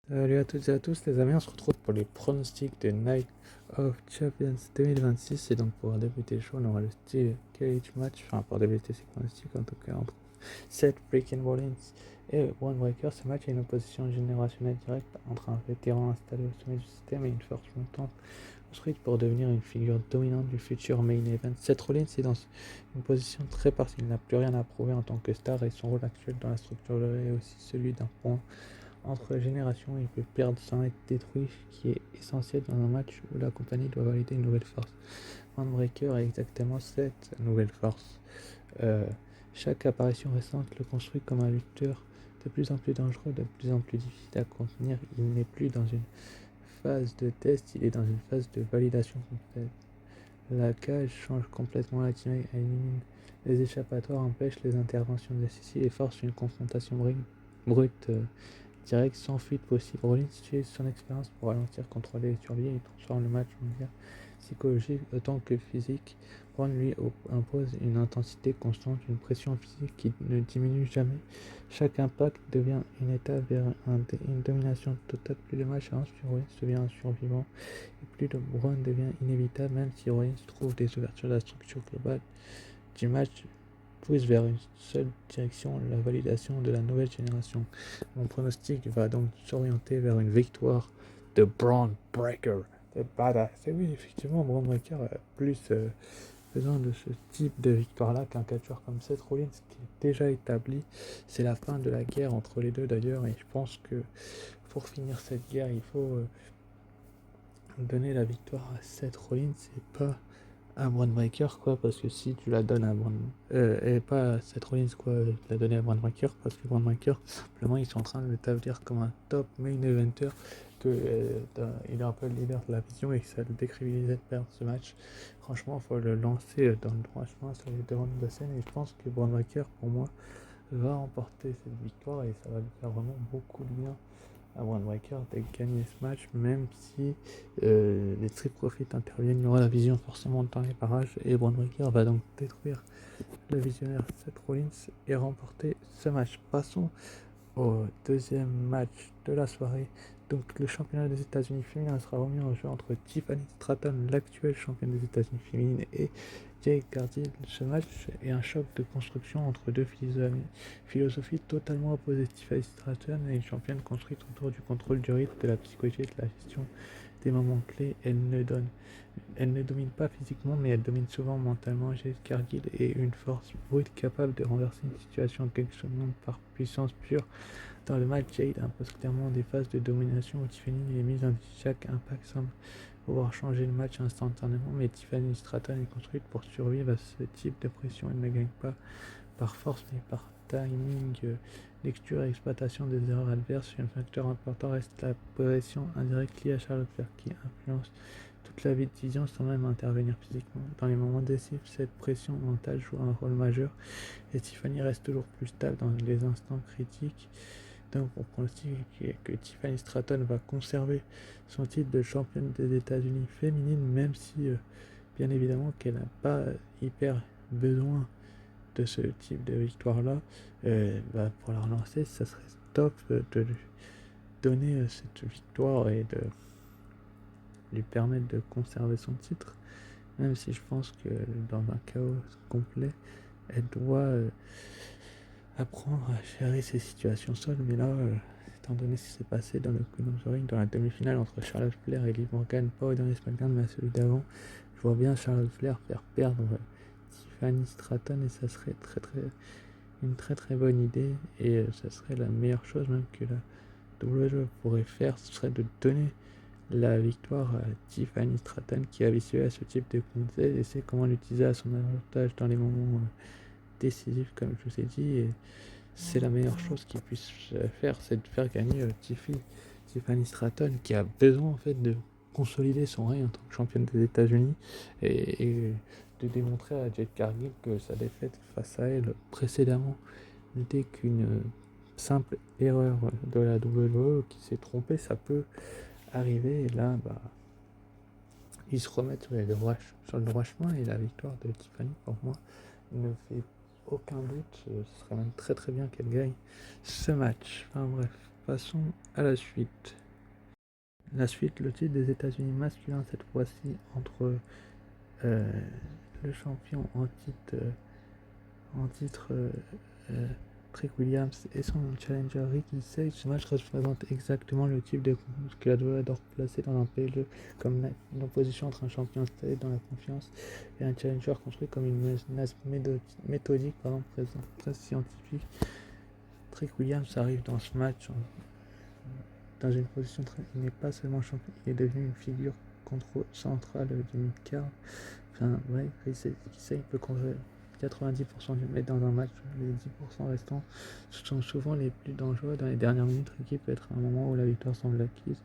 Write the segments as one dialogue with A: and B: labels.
A: Salut à toutes et à tous les amis, on se retrouve pour les pronostics de Night of Champions 2026 et donc pour débuter le show on aura le style cage match, enfin pour débuter ces pronostics en tout cas entre Seth Freaking Rollins et Braun Breaker. Ce match est une opposition générationnelle directe entre un vétéran installé au sommet du système et une force montante construite pour devenir une figure dominante du futur main event. Seth Rollins est dans une position très partielle, il n'a plus rien à prouver en tant que star et son rôle actuel dans la structure est aussi celui d'un point entre générations. Il peut perdre sans être détruit, ce qui est essentiel dans un match où la compagnie doit valider une nouvelle force. Breaker a exactement cette nouvelle force. Euh, Chaque apparition récente le construit comme un lutteur de plus en plus dangereux, de plus en plus difficile à contenir. Il n'est plus dans une phase de test, il est dans une phase de validation complète. La cage change complètement la dynamique, élimine les échappatoires, empêche les interventions décisives et force une confrontation brute direct, sans fuite possible. Rollins utilise son expérience pour ralentir, contrôler et surveiller et transforme le match en guerre psychologique autant que physique. Braun lui impose une intensité constante, une pression physique qui ne diminue jamais. Chaque impact devient une étape vers une domination totale. Plus le match avance, plus Rollins devient un survivant et plus le Braun devient inévitable, même si Rollins trouve des ouvertures de la structure globale du match pousse vers une seule direction, la validation de la nouvelle génération. Mon pronostic va donc s'orienter vers une victoire de Braun Breaker, de badass. Et oui, effectivement, Braun Breaker a plus besoin de ce type de victoire-là qu'un catcheur comme Seth Rollins qui est déjà établi. C'est la fin de la guerre entre les deux d'ailleurs, et je pense que pour finir cette guerre, il faut donner la victoire à Seth Rollins et pas à Braun Breaker, quoi, parce que si tu la donnes à Braun et pas à Seth Rollins, quoi, tu la donner à Braun Breaker, parce que Braun Breaker, simplement ils sont en train de l'établir comme un top main eventer, que il est un peu le leader de la vision et que ça le décrédibilise de perdre ce match. Franchement, il faut le lancer dans le droit chemin sur les devants de la scène, et je pense que Braun Breaker, pour moi, va remporter cette victoire et ça va lui faire vraiment beaucoup de bien à Braun Breaker de gagner ce match, même si les Street Profits interviennent. Il y aura la vision forcément dans les parages et Braun Breaker va donc détruire le visionnaire Seth Rollins et remporter ce match. Passons au deuxième match de la soirée. Donc le championnat des États-Unis féminin sera remis en jeu entre Tiffany Stratton, l'actuelle championne des États-Unis féminine, et Jade Cargill. Ce match est un choc de construction entre deux philosophies totalement opposées. Tiffany Stratton est une championne construite autour du contrôle du rythme, de la psychologie et de la gestion des moments clés. Elle ne domine pas physiquement, mais elle domine souvent mentalement. Jade Cargill est une force brute capable de renverser une situation en quelques secondes par puissance pure. Dans le match, Jade impose clairement des phases de domination où Tiffany est mise en défi. Chaque impact semble pouvoir changer le match instantanément, mais Tiffany Stratton est construite pour survivre à ce type de pression. Elle ne gagne pas par force, mais par timing, lecture et exploitation des erreurs adverses. Un facteur important reste la pression indirecte liée à Charlotte Flair, qui influence toute la vision sans même intervenir physiquement. Dans les moments décisifs, cette pression mentale joue un rôle majeur et Tiffany reste toujours plus stable dans les instants critiques. Donc on pronostique que Tiffany Stratton va conserver son titre de championne des États-Unis féminine, même si bien évidemment qu'elle n'a pas hyper besoin de ce type de victoire-là. Pour la relancer, ça serait top de lui donner cette victoire et de lui permettre de conserver son titre, même si je pense que dans un chaos complet, elle doit apprendre à gérer ces situations seules. Mais là, étant donné ce qui s'est passé dans le Queen of the Ring, dans la demi-finale entre Charlotte Flair et Liv Morgan, pas au dernier SmackDown, mais à celui d'avant, je vois bien Charlotte Flair faire perdre Tiffany Stratton et ça serait une très bonne idée et ça serait la meilleure chose même que la WWE pourrait faire, ce serait de donner la victoire à Tiffany Stratton qui est habituée à ce type de conseil et sait comment l'utiliser à son avantage dans les moments décisifs comme je vous ai dit, et c'est la meilleure chose qu'il puisse faire, c'est de faire gagner Tiffany Stratton qui a besoin en fait de consolider son règne en tant que championne des États-Unis et de démontrer à Jade Cargill que sa défaite face à elle précédemment n'était qu'une simple erreur de la WWE qui s'est trompée. Ça peut arriver et là ils se remettent sur le droit chemin et la victoire de Tiffany pour moi ne fait aucun doute. Ce serait même très bien qu'elle gagne ce match. Enfin bref, passons à la suite. La suite, le titre des États-Unis masculin, cette fois-ci entre le champion en titre Trick Williams et son challenger Ricky Sage. Ce match représente exactement le type de que la WWE adore placer dans un PLE, comme une opposition entre un champion installé dans la confiance et un challenger construit comme une menace méthodique, très scientifique. Trick Williams arrive dans ce match dans une position il n'est pas seulement champion, il est devenu une figure centrale du mid-card. Enfin, ouais, il peut contrôler 90% du mètre dans un match. Les 10% restants sont souvent les plus dangereux. Dans les dernières minutes, Ricky peut être un moment où la victoire semble acquise.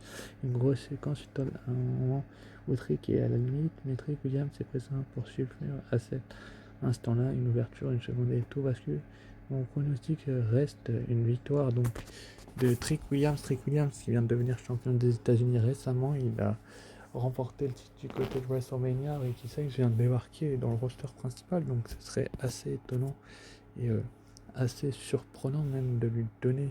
A: Une grosse séquence à un moment où Trick est à la limite, mais Trick Williams est présent pour suivre à cet instant-là. Une ouverture, une seconde et tout bascule. Mon pronostic reste une victoire donc de Trick Williams. Trick Williams qui vient de devenir champion des États-Unis récemment. Il a remporté le titre du côté de WrestleMania. Ricky Sage vient de débarquer dans le roster principal, donc ce serait assez étonnant et assez surprenant même de lui donner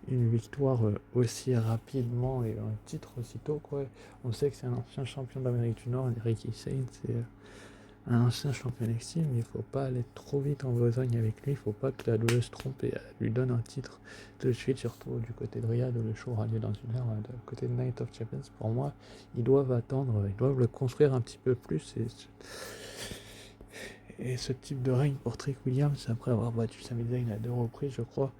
A: une victoire aussi rapidement et un titre aussitôt, quoi. On sait que c'est un ancien champion d'Amérique du Nord, Ricky Sage, c'est un ancien champion NXT, mais il faut pas aller trop vite en besogne avec lui. Il faut pas que la WWE se trompe et lui donne un titre de suite, surtout du côté de Riyad où le show aura lieu dans une heure, du côté de Night of Champions. Pour moi, ils doivent attendre, ils doivent le construire un petit peu plus. Et ce type de règne pour Trick Williams, après avoir battu Sami Zayn à 2 reprises, je crois,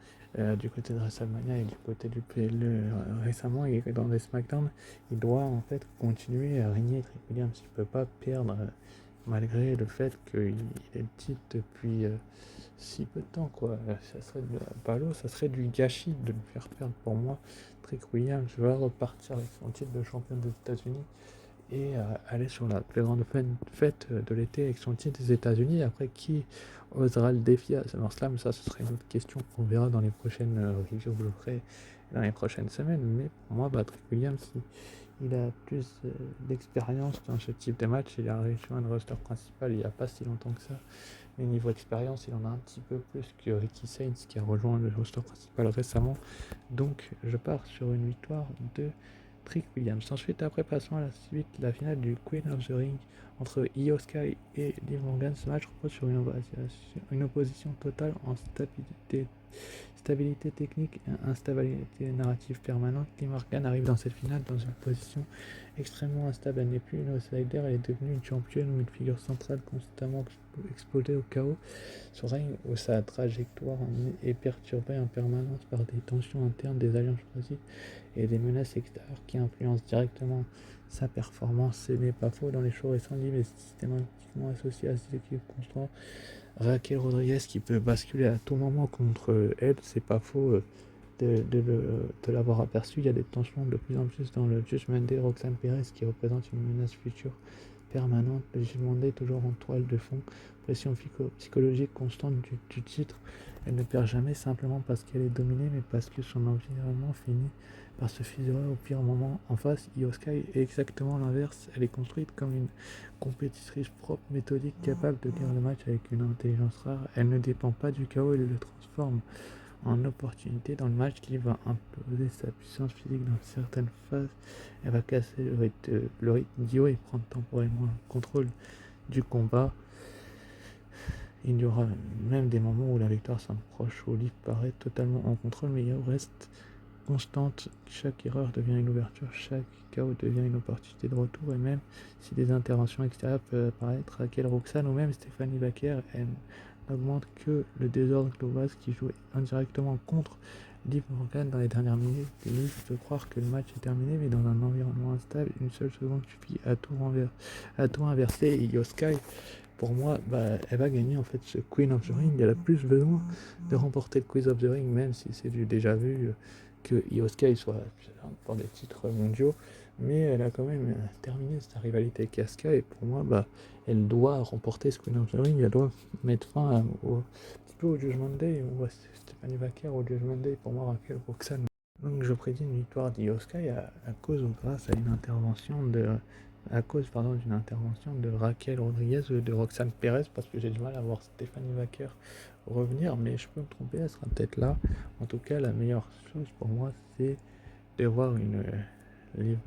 A: du côté de WrestleMania et du côté du PLE récemment, et dans les SmackDown, il doit en fait continuer à régner. Trick Williams, il peut pas perdre. Malgré le fait qu'il ait le titre depuis si peu de temps, quoi. Ça serait ça serait du gâchis de le faire perdre pour moi. Trick Williams va repartir avec son titre de champion des États-Unis et aller sur la plus grande fête de l'été avec son titre des États-Unis. Après, qui osera le défier à SummerSlam? Ça, ce serait une autre question qu'on verra dans les prochaines reviews que je ferai dans les prochaines semaines. Mais pour moi, Trick Williams, il a plus d'expérience dans ce type de match. Il a rejoint le roster principal il n'y a pas si longtemps que ça. Mais niveau expérience, il en a un petit peu plus que Ricky Sainz qui a rejoint le roster principal récemment. Donc je pars sur une victoire de Trick Williams. Ensuite, après, passons à la suite, la finale du Queen of the Ring entre Io Sky et Liv Morgan. Ce match repose sur une opposition totale en stabilité technique et instabilité narrative permanente. Liv Morgan arrive dans cette finale dans une position extrêmement instable. Elle n'est plus une outsider, elle est devenue une championne ou une figure centrale constamment exposée au chaos. Son règne ou sa trajectoire est perturbée en permanence par des tensions internes, des alliances choisies et des menaces extérieures qui influencent directement sa performance. Ce n'est pas faux, dans les shows récents, Liv est systématiquement associée à ses équipes constantes. Raquel Rodriguez qui peut basculer à tout moment contre elle, c'est pas faux de l'avoir aperçu. Il y a des tensions de plus en plus dans le Judgment Day. Roxanne Perez qui représente une menace future permanente. Le Judgment Day toujours en toile de fond. Pression psychologique constante du titre. Elle ne perd jamais simplement parce qu'elle est dominée, mais parce que son environnement finit par se fissurer au pire moment. En face, Io Sky est exactement l'inverse. Elle est construite comme une compétitrice propre, méthodique, capable de lire le match avec une intelligence rare. Elle ne dépend pas du chaos, elle le transforme en opportunité dans le match qui va imposer sa puissance physique dans certaines phases. Elle va casser le rythme d'Io et prendre temporairement le contrôle du combat. Il y aura même des moments où la victoire s'approche, où Liv paraît totalement en contrôle, mais Io reste constante. Chaque erreur devient une ouverture, chaque chaos devient une opportunité de retour, et même si des interventions extérieures peuvent apparaître, Raquel, Roxanne ou même Stephanie Baker, elle n'augmente que le désordre global qui joue indirectement contre Liv Morgan dans les dernières minutes. Liv peut croire que le match est terminé, mais dans un environnement instable, une seule seconde suffit à tout inverser. Et Io Sky, pour moi, elle va gagner en fait ce Queen of the Ring. Elle a plus besoin de remporter le Queen of the Ring, même si c'est du déjà vu que Io Sky soit pour des titres mondiaux, mais elle a quand même terminé sa rivalité avec Asuka, et pour moi, elle doit remporter ce Queen of the Ring. Elle doit mettre fin un petit peu au Judgment Day, ou à Stephanie Baker au Judgment Day. Pour moi, Raquel, Roxanne. Donc je prédis une victoire d'Io Sky à cause ou grâce à une intervention de à cause d'une intervention de Raquel Rodriguez ou de Roxane Perez, parce que j'ai du mal à voir Stéphanie Wacker revenir, mais je peux me tromper, elle sera peut-être là. En tout cas, la meilleure chose pour moi, c'est de voir Liv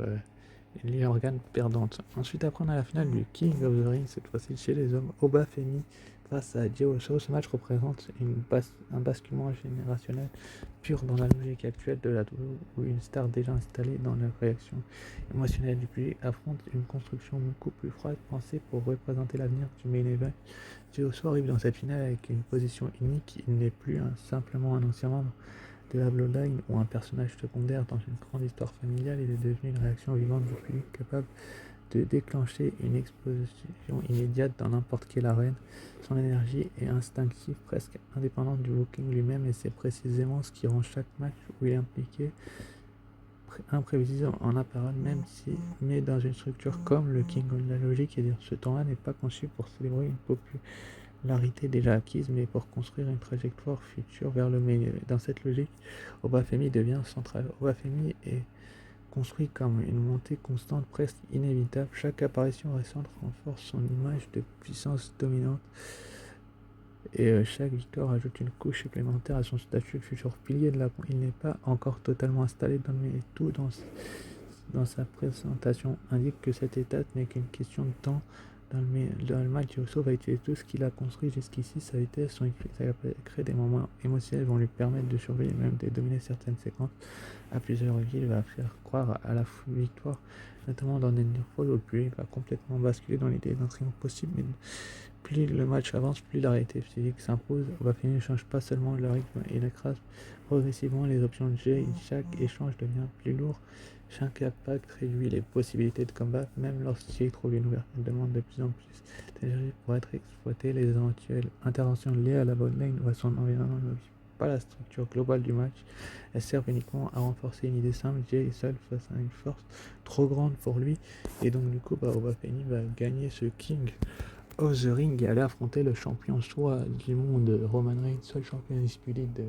A: Morgan perdante. Ensuite, après, on a la finale du King of the Ring, cette fois-ci chez les hommes, Oba Femi face à Jey Uso. Ce match représente un basculement générationnel pur dans la logique actuelle de la WWE, où une star déjà installée dans la réaction émotionnelle du public affronte une construction beaucoup plus froide pensée pour représenter l'avenir du main event. Jey Uso arrive dans cette finale avec une position unique. Il n'est plus simplement un ancien membre de la Bloodline ou un personnage secondaire dans une grande histoire familiale. Il est devenu une réaction vivante du public capable de déclencher une explosion immédiate dans n'importe quelle arène. Son énergie est instinctive, presque indépendante du booking lui-même, et c'est précisément ce qui rend chaque match où il est impliqué imprévisible en apparence, mais dans une structure comme le King of la logique. Et ce temps-là n'est pas conçu pour célébrer une popularité déjà acquise, mais pour construire une trajectoire future vers le meilleur. Dans cette logique, Oba Femi devient central. Oba Femi est construit comme une montée constante, presque inévitable. Chaque apparition récente renforce son image de puissance dominante, et chaque victoire ajoute une couche supplémentaire à son statut de futur pilier de la. Il n'est pas encore totalement installé dans le tout dans sa présentation indique que cette étape n'est qu'une question de temps. Dans le match, Uso va utiliser tout ce qu'il a construit jusqu'ici. Sa vitesse, son créer des moments émotionnels vont lui permettre de surveiller, même de dominer certaines séquences. À plusieurs reprises, il va faire croire à la victoire, notamment dans des Fall où le public va complètement basculer dans l'idée d'un triomphe possible. Mais plus le match avance, plus la réalité physique s'impose. Oba-Femi ne change pas seulement le rythme, il écrase progressivement les options de jeu. Chaque échange devient plus lourd. Chaque impact réduit les possibilités de combat, même lorsqu'il trouve une ouverture. Il demande de plus en plus d'énergie pour être exploité. Les éventuelles interventions liées à la botlane ou à son environnement ne modifient pas la structure globale du match. Elles servent uniquement à renforcer une idée simple. Jay est seul face à une force trop grande pour lui, et donc du coup Oba-Femi va gagner ce King of the Ring et aller affronter le champion soit du monde Roman Reigns, soit le champion disputé de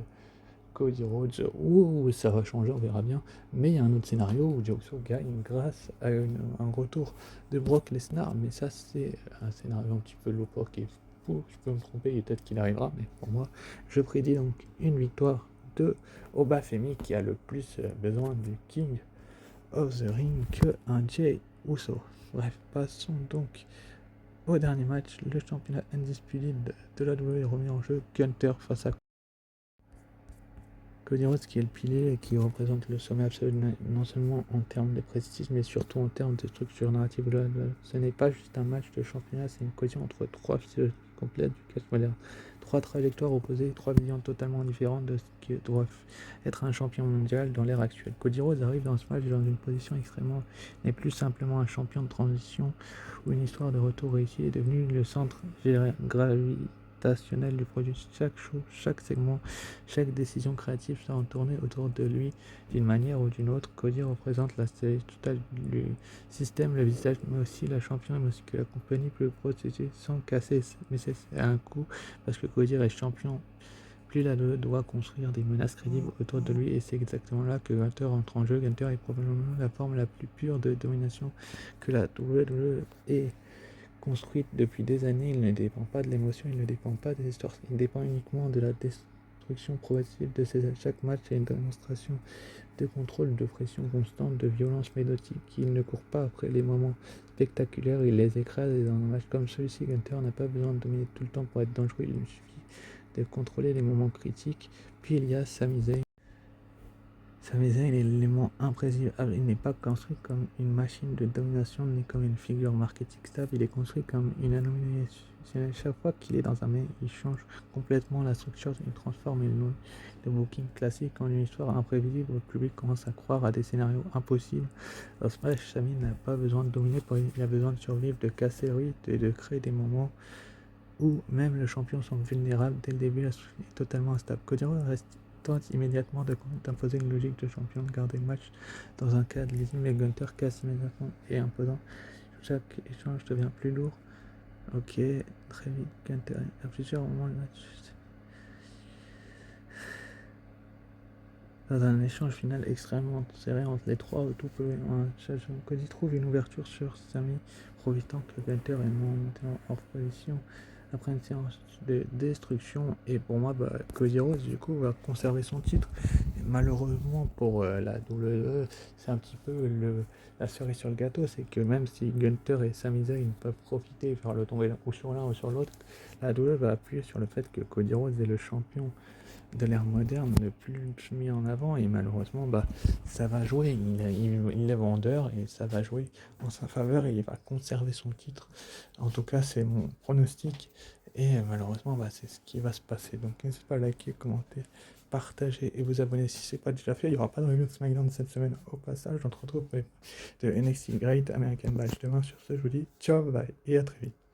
A: Cody Rhodes. Ouh, ça va changer, on verra bien. Mais il y a un autre scénario où Jey Uso gagne grâce à un retour de Brock Lesnar. Mais ça, c'est un scénario un petit peu loufoque et fou. Je peux me tromper et peut-être qu'il arrivera. Mais pour moi, je prédis donc une victoire de Oba Femi qui a le plus besoin du King of the Ring que un Jey Uso. Bref, passons donc au dernier match. Le championnat undisputed de la WWE est remis en jeu. Gunther face à Cody Rhodes, qui est le pilier et qui représente le sommet absolu, non seulement en termes de prestige, mais surtout en termes de structure narrative. Ce n'est pas juste un match de championnat, c'est une cohésion entre trois philosophies complètes du catch moderne. Trois trajectoires opposées, trois visions totalement différentes de ce qui doit être un champion mondial dans l'ère actuelle. Cody Rhodes arrive dans ce match dans une position extrêmement, n'est plus simplement un champion de transition ou une histoire de retour réussi, est devenu le centre gravitationnel du produit. Chaque show, chaque segment, chaque décision créative sera tournée autour de lui d'une manière ou d'une autre. Cody représente la stabilité totale du système, le visage, mais aussi la championne, mais aussi que la compagnie peut protéger sans casser. Mais c'est un coup, parce que Cody est champion. Plus la WWE doit construire des menaces crédibles autour de lui, et c'est exactement là que Gunther entre en jeu. Gunther est probablement la forme la plus pure de domination que la WWE ait construite depuis des années. Il ne dépend pas de l'émotion, il ne dépend pas des histoires, il dépend uniquement de la destruction progressive de ses actes. Chaque match est une démonstration de contrôle, de pression constante, de violence méthodique. Il ne court pas après les moments spectaculaires, il les écrase, et dans un match comme celui-ci, Gunther n'a pas besoin de dominer tout le temps pour être dangereux, il lui suffit de contrôler les moments critiques. Puis il y a Sami Zayn. Sami Zayn est l'élément imprévisible. Il n'est pas construit comme une machine de domination ni comme une figure marketing stable. Il est construit comme une anomalie. Chaque fois qu'il est dans un match, il change complètement la structure. Il transforme le booking classique en une histoire imprévisible où le public commence à croire à des scénarios impossibles. Dans ce match, Sami n'a pas besoin de dominer, il a besoin de survivre, de casser le rythme et de créer des moments où même le champion semble vulnérable. Dès le début, la structure est totalement instable. Cody Rhodes tente immédiatement d'imposer une logique de champion, de garder le match dans un cadre lisible, mais Gunther casse immédiatement et imposant. Chaque échange devient plus lourd. Ok, très vite, Gunther, à plusieurs moments le match. Dans un échange final extrêmement serré entre les trois, tout peut. Cody trouve une ouverture sur Sami, profitant que Gunther est monté en hors position après une séance de destruction. Et pour moi, Cody Rhodes, du coup, va conserver son titre. Et malheureusement pour la WWE, c'est un petit peu la cerise sur le gâteau. C'est que même si Gunther et Sami Zayn peuvent profiter et faire le tomber ou sur l'un ou sur l'autre, la WWE va appuyer sur le fait que Cody Rhodes est le champion de l'ère moderne, le plus mis en avant, et malheureusement ça va jouer, il est vendeur et ça va jouer en sa faveur et il va conserver son titre. En tout cas c'est mon pronostic et malheureusement c'est ce qui va se passer. Donc n'hésitez pas à liker, commenter, partager et vous abonner si c'est pas déjà fait. Il n'y aura pas de review de SmackDown cette semaine au passage. On se retrouve pour de NXT Great American Bash demain. Sur ce, je vous dis ciao, bye et à très vite.